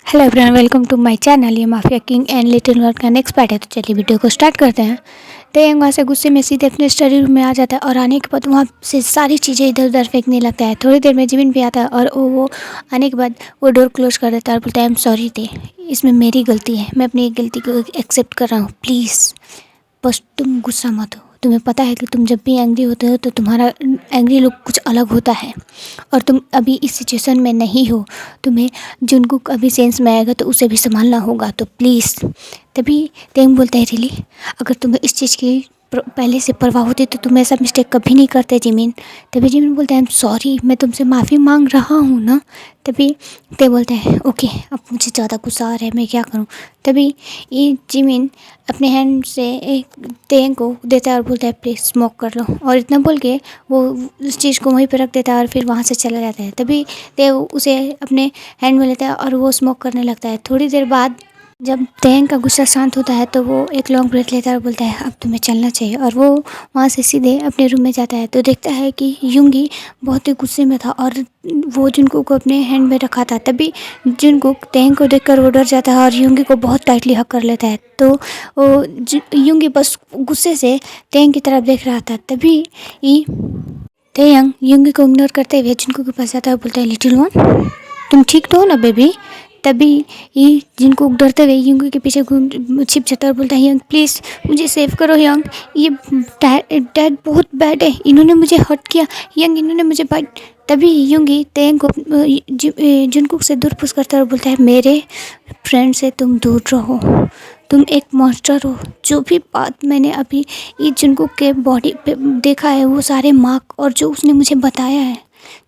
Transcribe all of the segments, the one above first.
Hello everyone, welcome to my channel. ये mafia king and little world का next part है। तो चलिए वीडियो को स्टार्ट करते हैं। तो यंग वहाँ से गुस्से में सीधे अपने स्टडी रूम में आ जाता है और आने के बाद वहाँ से सारी चीज़ें इधर उधर फेंकने लगता है। थोड़ी देर में जिमिन भी आता है और वो आने के बाद वो डोर क्लोज कर देता है और बोलता है आई एम सॉरी थे, इसमें मेरी गलती है, मैं अपनी गलती को एक्सेप्ट कर रहा हूँ, प्लीज़ बस तुम गुस्सा मत हो। तुम्हें पता है कि तुम जब भी एंग्री होते हो तो तुम्हारा एंग्री लुक कुछ अलग होता है और तुम अभी इस सिचुएशन में नहीं हो। तुम्हें जुनकुक अभी सेंस में आएगा तो उसे भी संभालना होगा, तो प्लीज़। तभी तेंग बोलता है रियली, अगर तुम्हें इस चीज़ की पहले से परवाह होती तो तुम ऐसा मिस्टेक कभी नहीं करते जिमिन। तभी जिमिन बोलता है आई एम सॉरी, मैं तुमसे माफ़ी मांग रहा हूँ ना। तभी ते बोलते हैं ओके, अब मुझे ज़्यादा गुस्सा आ रहा है, मैं क्या करूँ। तभी ये जिमिन अपने हैंड से एक तेंग को देता है और बोलता है प्लीज़ स्मोक कर लो, और इतना बोल के वो उस चीज़ को वहीं पर रख देता है और फिर वहाँ से चला जाता है। तभी ते उसे अपने हैंड में लेता है और वो स्मोक करने लगता है। थोड़ी देर बाद जब तेंग का गुस्सा शांत होता है तो वो एक लॉन्ग ब्रेथ लेता है और बोलता है अब तुम्हें चलना चाहिए, और वो वहाँ से सीधे अपने रूम में जाता है तो देखता है कि युंगी बहुत ही गुस्से में था और वो जुनकुक को अपने हैंड में रखा था। तभी जुनकुक तेंग को देखकर वो डर जाता है और युंगी को बहुत टाइटली हक कर लेता है। तो वो युंगी बस गुस्से से तेंग की तरफ देख रहा था। तभी तेयंग युंगी को इग्नोर करते हुए जुनकुक के पास जाता है और बोलता है लिटिल वन, तुम ठीक तो हो ना बेबी। तभी ये जिनको डरते हुए युंगी के पीछे छिप जाता है और बोलता है यंग प्लीज़ मुझे सेव करो यंग, ये डैड बहुत बैड है, इन्होंने मुझे हर्ट किया यंग, इन्होंने मुझे बाइट। तभी युंगी तेंग को जुनकुक से दूर पुश करता है और बोलता है मेरे फ्रेंड से तुम दूर रहो, तुम एक मॉन्स्टर हो। जो भी बात मैंने अभी ये जुनकुक के बॉडी पे देखा है वो सारे मार्क और जो उसने मुझे बताया है,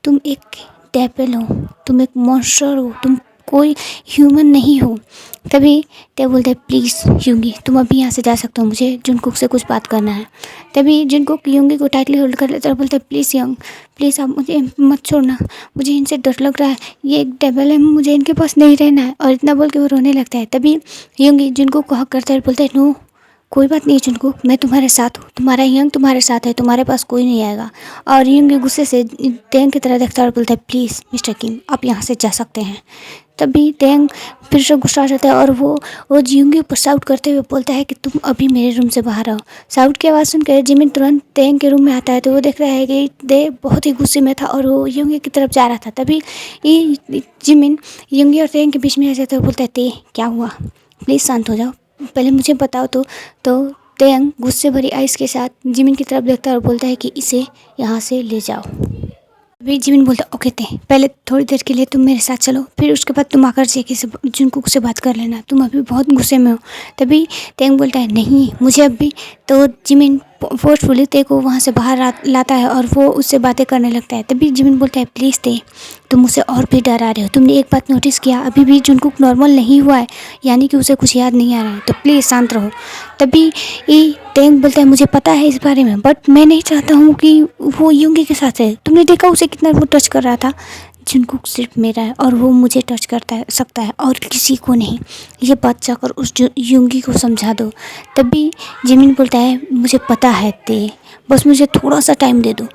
तुम एक डेविल हो, तुम एक मॉन्स्टर हो, तुम कोई ह्यूमन नहीं हो। तभी ते बोलते हैं प्लीज़ युंगी तुम अभी यहाँ से जा सकते हो, मुझे जुनकुक से कुछ बात करना है। तभी जुनकुक युंगी को टाइटली होल्ड कर लेता है और बोलते हैं प्लीज़ यंग, प्लीज़ आप मुझे मत छोड़ना, मुझे इनसे डर लग रहा है, ये एक डेविल है, मुझे इनके पास नहीं रहना है। और इतना बोल के वो रोने लगता है। तभी युंगी जुनकुक को हक करता है और बोलता है नो कोई बात नहीं जुनकुक, मैं तुम्हारे साथ हूँ, तुम्हारा यंग तुम्हारे साथ है, तुम्हारे पास कोई नहीं आएगा। और युंगी गुस्से से तेंग की तरह देखता है और बोलता है प्लीज़ मिस्टर किम आप यहाँ से जा सकते हैं। तभी तेंग फिर से गुस्सा आ जाता है और वो युंगी पर साउट करते हुए बोलता है कि तुम अभी मेरे रूम से बाहर आओ। साउट की आवाज़ सुनकर जिमिन तुरंत तेंग के रूम में आता है तो वो देख रहा है कि ते बहुत ही गुस्से में था और वो युंगी की तरफ जा रहा था। तभी ये जिमिन युंगी और तेंग के बीच में आ जाता है और बोलता है ते क्या हुआ, प्लीज़ शांत हो जाओ, पहले मुझे बताओ। तो तेंग गुस्से भरी आइस के साथ जिमिन की तरफ देखता है और बोलता है कि इसे यहाँ से ले जाओ। अभी जिमिन बोलता ओके ते पहले थोड़ी देर के लिए तुम मेरे साथ चलो, फिर उसके बाद तुम आकर जेके से जुनकुक से बात कर लेना, तुम अभी बहुत गुस्से में हो। तभी तेंग बोलता है नहीं मुझे अभी। तो जिमिन फोर्सफुली ते को वहाँ से बाहर लाता है और वो उससे बातें करने लगता है। तभी जिमिन बोलता है प्लीज़ ते तुम उसे और भी डरा रहे हो, तुमने एक बात नोटिस किया अभी भी जुनकुक नॉर्मल नहीं हुआ है, यानी कि उसे कुछ याद नहीं आ रहा है, तो प्लीज़ शांत रहो। तभी ये तेंग बोलता है मुझे पता है इस बारे में बट मैं नहीं चाहता हूँ कि वो युंगी के साथ है, तुमने देखा उसे कितना वो टच कर रहा था, जुनकुक सिर्फ मेरा है और वो मुझे टच करता सकता है और किसी को नहीं, ये बात जाकर उस युंगी को समझा दो। तभी जिमिन बोलता है मुझे पता है ते बस मुझे थोड़ा सा टाइम दे दो,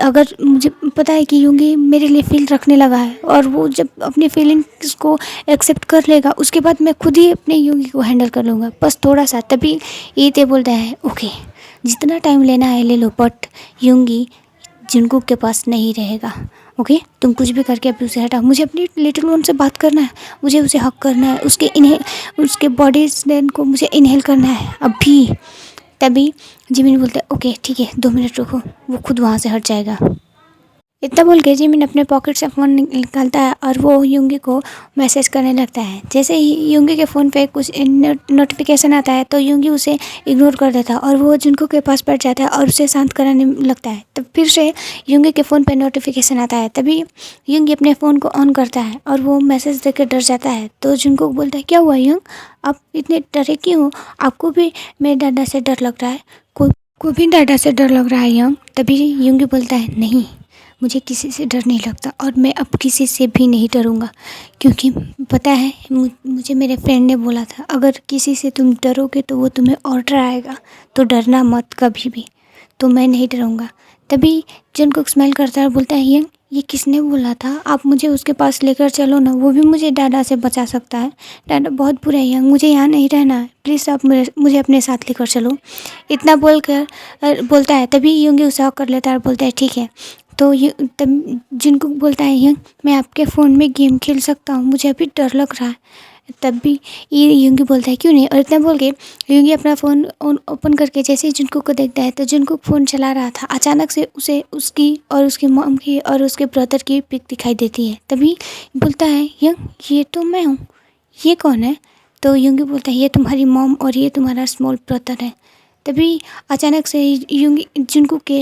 अगर मुझे पता है कि युंगी मेरे लिए फील रखने लगा है और वो जब अपनी फीलिंग्स को एक्सेप्ट कर लेगा उसके बाद मैं खुद ही अपने युंगी को हैंडल कर लूँगा, बस थोड़ा सा। तभी ये बोलता है ओके जितना टाइम लेना है ले लो बट युंगी जुनकुक के पास नहीं रहेगा, ओके तुम कुछ भी करके अभी उसे हटाओ, मुझे अपनी लिटिल वन से बात करना है, मुझे उसे हक करना है, उसके बॉडी स्नैन को मुझे इनहेल करना है अभी। तभी जिमिन बोलता है ओके ठीक है 2 मिनट रुको, वो खुद वहाँ से हट जाएगा। इतना बोल के जिमिन अपने पॉकेट से फ़ोन निकालता है और वो युंगी को मैसेज करने लगता है। जैसे ही युंगी के फ़ोन पे कुछ नोटिफिकेशन आता है तो युंगी उसे इग्नोर कर देता है और वो जुनको के पास बैठ जाता है और उसे शांत कराने लगता है। तब फिर से युंगी के फ़ोन पे नोटिफिकेशन आता है। तभी युंगी अपने फ़ोन को ऑन करता है और वो मैसेज देख कर डर जाता है। तो जुनको बोलता है क्या हुआ यंग, आप इतने डरे क्यों हो, आपको भी मेरे दादा से डर लग रहा है, को भी दादा से डर लग रहा है यंग। तभी युंगी बोलता है नहीं मुझे किसी से डर नहीं लगता और मैं अब किसी से भी नहीं डरूँगा, क्योंकि पता है मुझे मेरे फ्रेंड ने बोला था अगर किसी से तुम डरोगे तो वो तुम्हें और डराएगा, तो डरना मत कभी भी, तो मैं नहीं डरूँगा। तभी जुनकुक स्माइल करता है और बोलता है यंग ये किसने बोला था, आप मुझे उसके पास लेकर चलो ना, वो भी मुझे डाडा से बचा सकता है। डाडा बहुत बुरा है यंग, मुझे यहाँ नहीं रहना है, प्लीज़ आप मुझे अपने साथ लेकर चलो। इतना बोलकर बोलता है, तभी यंग उसे हक कर लेता है और बोलता है ठीक है। तो ये तब जिनको बोलता है यंग, मैं आपके फ़ोन में गेम खेल सकता हूँ, मुझे अभी डर लग रहा है। तब भी ये युंगी बोलता है क्यों नहीं, और इतना बोल के युंगी अपना फ़ोन ओपन करके जैसे ही जुनकुक को देखता है तो जुनकुक फ़ोन चला रहा था, अचानक से उसे उसकी और उसकी मॉम की और उसके ब्रदर की पिक दिखाई देती है। तभी बोलता है यंग, ये तो मैं हूँ, ये कौन है। तो युंगी बोलता है ये तुम्हारी मॉम और ये तुम्हारा स्मॉल ब्रदर है। तभी अचानक से युंगी जुनकुक के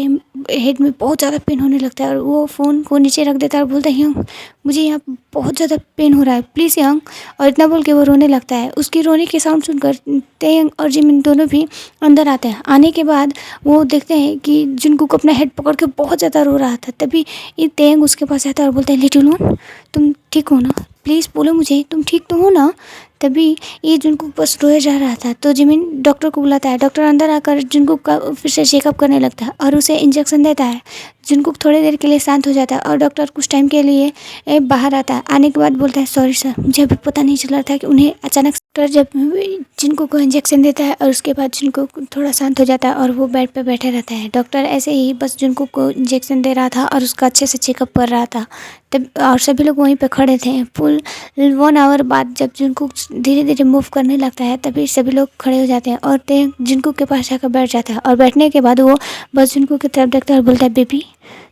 हेड में बहुत ज़्यादा पेन होने लगता है और वो फ़ोन को नीचे रख देता है और बोलता है यंग, मुझे यहाँ बहुत ज़्यादा पेन हो रहा है, प्लीज़ यंग। और इतना बोल के वो रोने लगता है। उसकी रोने के साउंड सुनकर तेयंग और जिमिन दोनों भी अंदर आते हैं। आने के बाद वो देखते हैं कि जुनकुक अपना हेड पकड़ के बहुत ज़्यादा रो रहा था। तभी ये तेयंग उसके पास आता है और बोलता है लिटिल वन, तुम ठीक हो ना, प्लीज़ बोलो मुझे, तुम ठीक तो हो ना। तभी ये जुनकुक बस रोया जा रहा था। तो जिमिन डॉक्टर को बुलाता है। डॉक्टर अंदर आकर जुनकुक का फिर से चेकअप करने लगता है और उसे इंजेक्शन देता है। जुनकुक थोड़ी देर के लिए शांत हो जाता है और डॉक्टर कुछ टाइम के लिए बाहर आता है। आने के बाद बोलता है सॉरी सर, मुझे अभी पता नहीं चल रहा था कि उन्हें अचानक डॉक्टर जब जिनको को इंजेक्शन देता है और उसके बाद जिनको थोड़ा शांत हो जाता है और वो बेड पे बैठे रहता है। डॉक्टर ऐसे ही बस जिनको को इंजेक्शन दे रहा था और उसका अच्छे से चेकअप कर रहा था। तब और सभी लोग वहीं पे खड़े थे। फुल 1 आवर बाद जब जिनको धीरे धीरे मूव करने लगता है तभी सभी लोग खड़े हो जाते हैं और ते जिनको के पास जाकर बैठ जाता है। और बैठने के बाद वो बस जिनको की तरफ देखता है और बोलता है बेबी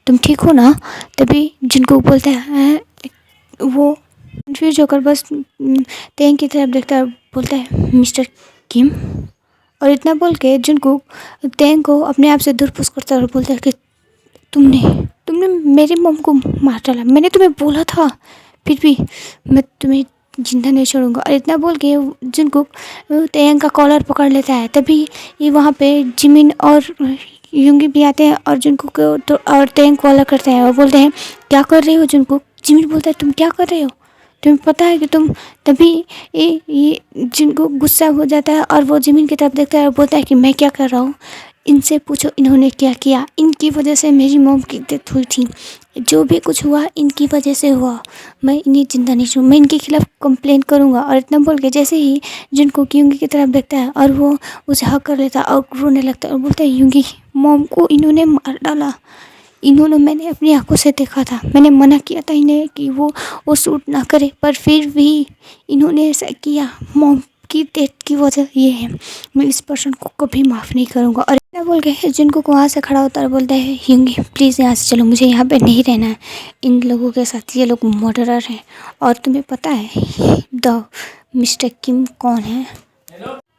तुम ठीक हो ना। तभी जिनको बोलता है वो कन्फ्यूज होकर बस तेंग की तरफ देखता है, बोलता है मिस्टर किम। और इतना बोल के जिनको तेंग को अपने आप से दूर पुश करता है और बोलता है कि तुमने तुमने मेरी मॉम को मार डाला, मैंने तुम्हें बोला था, फिर भी मैं तुम्हें जिंदा नहीं छोड़ूंगा। और इतना बोल के जिनको तेंग का कॉलर पकड़ लेता है। तभी ये वहाँ पे जिमिन और युंगी भी आते हैं और जिनको को तो और तेंग कॉलर करते हैं और बोलते हैं क्या कर रहे हो जिनको। जिमिन बोलता है तुम क्या कर रहे हो, तुम्हें पता है कि तुम। तभी ये जिनको गुस्सा हो जाता है और वो जिमिन की तरफ देखता है और बोलता है कि मैं क्या कर रहा हूँ, इनसे पूछो इन्होंने क्या किया, इनकी वजह से मेरी मॉम की डेथ हुई थी, जो भी कुछ हुआ इनकी वजह से हुआ, मैं इन्हें जिंदा नहीं छोड़ूँ, मैं इनके खिलाफ़ कंप्लेन करूँगा। और इतना बोल के जैसे ही जिनको युंगी की तरफ देखता है और वो उसे हक कर लेता है और रोने लगता है और बोलता है युंगी मॉम को इन्होंने मार डाला, इन्होंने मैंने अपनी आंखों से देखा था, मैंने मना किया था इन्हें कि वो शूट ना करे, पर फिर भी इन्होंने ऐसा किया, मॉम की डेथ की वजह ये है, मैं इस पर्सन को कभी माफ़ नहीं करूँगा। और इतना बोल के जिनको को वहाँ से खड़ा होता है और बोलता है युंगी प्लीज़ यहाँ से चलो, मुझे यहाँ पे नहीं रहना है इन लोगों के साथ, ये लोग मर्डरर हैं। और तुम्हें पता है द मिस्टर किम कौन है,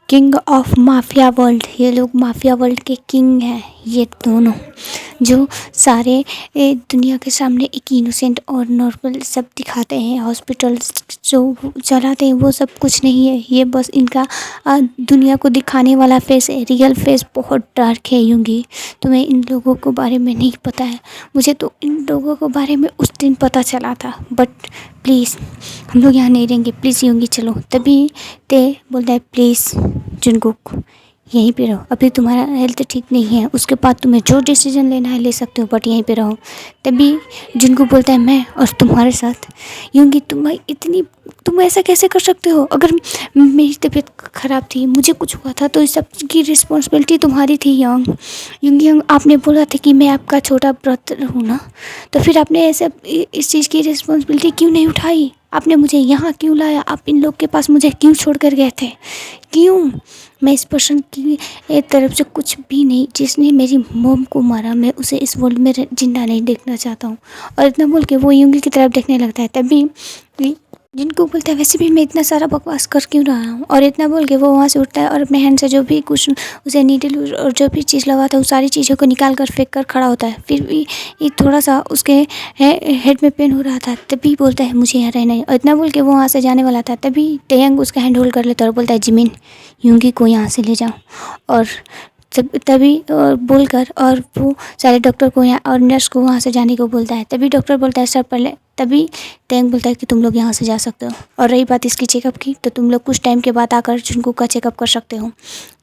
किंग ऑफ माफिया वर्ल्ड, ये लोग माफिया वर्ल्ड के किंग हैं ये दोनों, जो सारे दुनिया के सामने एक इनोसेंट और नॉर्मल सब दिखाते हैं। हॉस्पिटल्स जो चलाते हैं वो सब कुछ नहीं है, ये बस इनका दुनिया को दिखाने वाला फेस है, रियल फेस बहुत डार्क है। यूंगी तुम्हें इन लोगों के बारे में नहीं पता है, मुझे तो इन लोगों के बारे में उस दिन पता चला था, बट प्लीज़ हम लोग यहाँ नहीं रहेंगे, प्लीज़ यूंगी चलो। तभी ते बोलता है प्लीज़ जुनकुक यहीं पे रहो, अभी तुम्हारा हेल्थ ठीक नहीं है, उसके बाद तुम्हें जो डिसीजन लेना है ले सकते हो, बट यहीं पे रहो। तभी जुनकुक बोलता है मैं और तुम्हारे साथ, यूंगी तुम ऐसा कैसे कर सकते हो, अगर मेरी तबीयत ख़राब थी, मुझे कुछ हुआ था तो इस सब की रिस्पॉन्सिबिलिटी तुम्हारी थी यूंगी आपने बोला था कि मैं आपका छोटा ब्रदर हूँ ना, तो फिर आपने ऐसे इस चीज़ की रिस्पॉन्सिबिलिटी क्यों नहीं उठाई, आपने मुझे यहाँ क्यों लाया, आप इन लोग के पास मुझे क्यों छोड़ कर गए थे, क्यों। मैं इस पर्सन की तरफ से कुछ भी नहीं, जिसने मेरी मॉम को मारा, मैं उसे इस वर्ल्ड में जिंदा नहीं देखना चाहता हूँ। और इतना बोल के वो यूंगी की तरफ देखने लगता है। तभी जिनको बोलता है वैसे भी मैं इतना सारा बकवास कर क्यों रहा हूँ, और इतना बोल के वो वहाँ से उठता है और अपने हैंड से जो भी कुछ उसे नीडल और जो भी चीज़ लगा था उस सारी चीज़ों को निकाल कर फेंक कर खड़ा होता है। फिर भी ये थोड़ा सा उसके हेड में पेन हो रहा था, तभी बोलता है मुझे यहाँ रहना है, और इतना बोल के वो वहाँ से जाने वाला था। तभी तेयंग उसका हैंड होल्ड कर लेता है और बोलता है जिमिन यूंगी को यहाँ से ले जाओ। और तभी बोलकर और वो सारे डॉक्टर को यहाँ और नर्स को वहाँ से जाने को बोलता है। तभी डॉक्टर बोलता है सर पहले, तभी तेंग बोलता है कि तुम लोग यहाँ से जा सकते हो, और रही बात इसकी चेकअप की तो तुम लोग कुछ टाइम के बाद आकर जुनकुक का चेकअप कर सकते हो।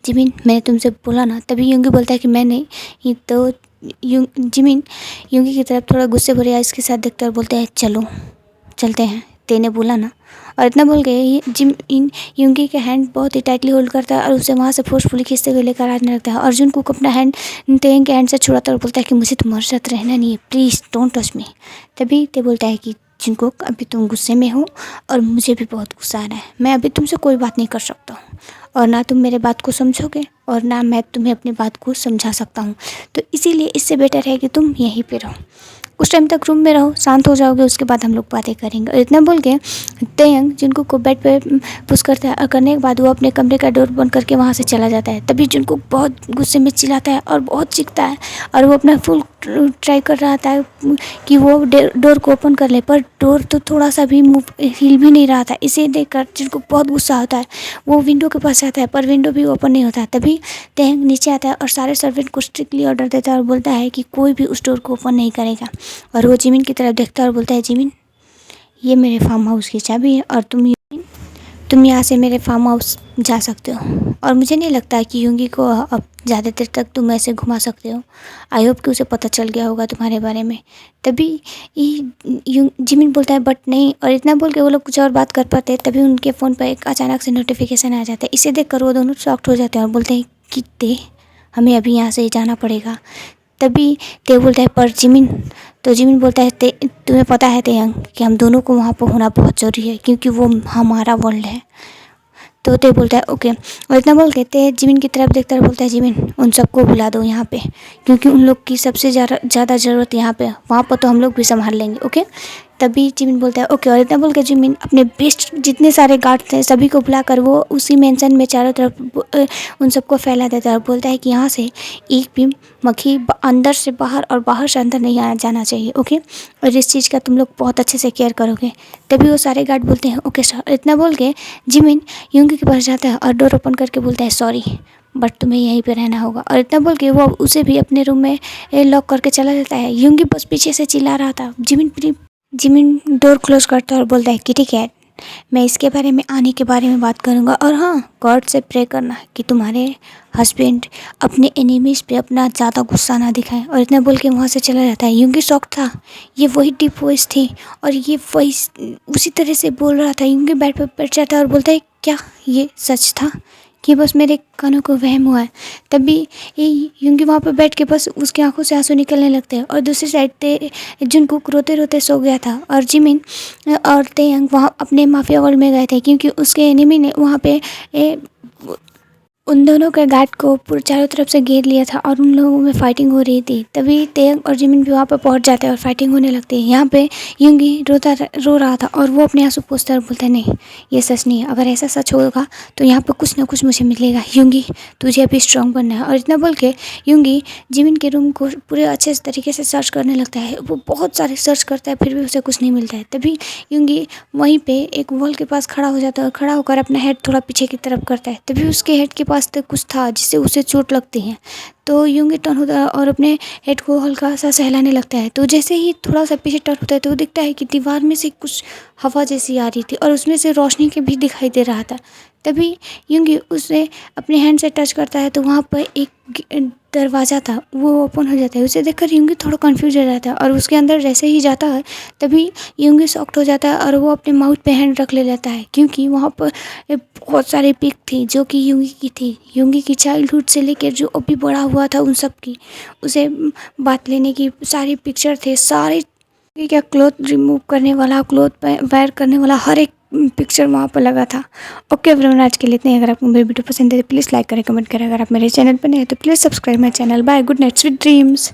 जिमिन मैंने तुमसे बोला ना। तभी यूंगी बोलता है कि मैं नहीं, तो जिमिन यूंगी की तरफ थोड़ा गुस्से भरे आइस के साथ देखता है और बोलता है चलो चलते हैं, तेने बोला ना। और इतना बोल के यूंगी के हैंड बहुत ही टाइटली होल्ड करता है और उसे वहाँ से फोर्सफुली खींचते हुए लेकर आने लगता है। और जुनकुक अपना हैंड तेंग के हैंड से छुड़ाता है और बोलता है कि मुझे तुम्हारे साथ रहना नहीं है, प्लीज़ डोंट टच मी। तभी ते बोलता है कि जुनकुक अभी तुम गुस्से में हो और मुझे भी बहुत गुस्सा आ रहा है, मैं अभी तुमसे कोई बात नहीं कर सकता हूँ और ना तुम मेरे बात को समझोगे और ना मैं तुम्हें अपनी बात को समझा सकता हूँ, तो इसीलिए इससे बेटर है कि तुम यहीं पे रहो, कुछ टाइम तक रूम में रहो, शांत हो जाओगे, उसके बाद हम लोग बातें करेंगे। और इतना बोल के तेयंग जुनकुक को बेड पे पुश करता है और करने के बाद वो अपने कमरे का डोर बंद करके वहाँ से चला जाता है। तभी जुनकुक बहुत गुस्से में चिल्लाता है और बहुत चीखता है और वो अपना फुल ट्राई कर रहा था कि वो डोर को ओपन कर ले, पर डोर तो थोड़ा सा भी मूव हिल भी नहीं रहा था। इसे देखकर जुनकुक बहुत गुस्सा होता है, वो विंडो के पास जाता है पर विंडो भी ओपन नहीं होता। तभी तेयंग नीचे आता है और सारे सर्वेंट को स्ट्रिक्टली ऑर्डर देता है और बोलता है कि कोई भी उस डोर को ओपन नहीं करेगा। और वो जिमिन की तरफ देखता है और बोलता है जिमिन, ये मेरे फार्म हाउस की चाबी है और तुम यहाँ से मेरे फार्म हाउस जा सकते हो और मुझे नहीं लगता कि यूंगी को अब ज़्यादा देर तक तुम ऐसे घुमा सकते हो। आई होप कि उसे पता चल गया होगा तुम्हारे बारे में। तभी जिमिन बोलता है बट नहीं, और इतना बोल के वो लोग कुछ और बात कर पाते हैं। तभी उनके फ़ोन पर एक अचानक से नोटिफिकेशन आ जाता है। इसे देखकर वो दोनों शॉक्ड हो जाते हैं और बोलते हैं कि ते हमें अभी यहाँ से ही जाना पड़ेगा। तभी ते बोलता है पर जिमिन, तो जिमिन बोलता है तुम्हें पता है तेयंग कि हम दोनों को वहाँ पर होना बहुत ज़रूरी है क्योंकि वो हमारा वर्ल्ड है। तो ते बोलता है ओके। और इतना बोल के ते जिमिन की तरफ देखता है बोलता है जिमिन उन सबको बुला दो यहाँ पे, क्योंकि उन लोग की सबसे ज़्यादा ज़रूरत यहाँ पे, वहाँ पर तो हम लोग भी संभाल लेंगे ओके। तभी जिमिन बोलता है ओके। और इतना बोल के जिमिन अपने बेस्ट जितने सारे गार्ड थे सभी को बुलाकर वो उसी मेंशन में चारों तरफ उन सबको फैला देता है और बोलता है कि यहाँ से एक भी मक्खी अंदर से बाहर और बाहर से अंदर नहीं आना जाना चाहिए ओके, और इस चीज़ का तुम लोग बहुत अच्छे से केयर करोगे। तभी वो सारे गार्ड बोलते हैं ओके सर। इतना बोल के जिमिन यूंगी के पास जाता है और डोर ओपन करके बोलता है सॉरी बट तुम्हें यहीं पे रहना होगा। और इतना बोल के वो उसे भी अपने रूम में लॉक करके चला जाता है। यूंगी बस पीछे से चिल्ला रहा था। जिमिन डोर क्लोज करता है और बोलता है किटी कैट, मैं इसके बारे में आने के बारे में बात करूँगा और हाँ गॉड से प्रे करना कि तुम्हारे हस्बैंड अपने एनिमीज़ पे अपना ज़्यादा गुस्सा ना दिखाएं। और इतना बोल के वहाँ से चला जाता है। यूंगी शॉक था, ये वही डीप वॉइस थी और ये वही उसी तरह से बोल रहा था। यूंगी बेड पर बैठ जाता है और बोलता है क्या ये सच था कि बस मेरे कानों को वहम हुआ है। तभी यूंगी वहाँ पर बैठ के बस उसकी आंखों से आंसू निकलने लगते हैं और दूसरी साइड पे जुनकुक रोते रोते सो गया था और जिमिन और तेयंग वहाँ अपने माफिया वर्ल्ड में गए थे क्योंकि उसके एनिमी ने वहाँ पे उन दोनों के गार्ड को पूरे चारों तरफ से घेर लिया था और उन लोगों में फाइटिंग हो रही थी। तभी तेयंग और जिमिन भी वहाँ पर पहुँच जाते हैं और फाइटिंग होने लगती है। यहाँ पे यूंगी रो रहा था और वो अपने आंसू पोंछता और बोलता है नहीं ये सच नहीं है, अगर ऐसा सच होगा तो यहाँ पर कुछ ना कुछ मुझे मिलेगा। यूंगी तुझे अभी स्ट्रॉन्ग बनना है। और इतना बोल के यूंगी जिमिन के रूम को पूरे अच्छे तरीके से सर्च करने लगता है। वो बहुत सारे सर्च करता है फिर भी उसे कुछ नहीं मिलता है। तभी यूंगी वहीं पे एक वॉल के पास खड़ा हो जाता है और खड़ा होकर अपना हेड थोड़ा पीछे की तरफ करता है। तभी उसके हेड के पास तक कुछ था जिससे उसे चोट लगती है। तो यूंगी टर्न होता है और अपने हेड को हल्का सा सहलाने लगता है। तो जैसे ही थोड़ा सा पीछे टर्न होता है तो दिखता है कि दीवार में से कुछ हवा जैसी आ रही थी और उसमें से रोशनी के भी दिखाई दे रहा था। तभी यूंगी उसे अपने हैंड से टच करता है तो वहाँ पर एक दरवाज़ा था, वो ओपन हो जाता है। उसे देखकर यूंगी थोड़ा कंफ्यूज हो जाता है और उसके अंदर जैसे ही जाता है तभी यूंगी शॉक्ड हो जाता है और वो अपने माउथ पे हैंड रख ले लेता है क्योंकि वहाँ पर बहुत सारी पिक थी जो कि यूंगी की थी। यूंगी की चाइल्डहुड से लेकर जो अभी बड़ा हुआ था उन सब की उसे बात लेने की सारी पिक्चर थे, सारे क्या क्लोथ रिमूव करने वाला, क्लोथ वेयर करने वाला, हर एक पिक्चर वहाँ पर लगा था। ओके एवरीवन, आज के लिए इतने। अगर आपको मेरी वीडियो पसंद है तो प्लीज़ लाइक करें, कमेंट करें। अगर आप मेरे चैनल पर नए हैं तो please subscribe my channel. Bye, good night, sweet dreams.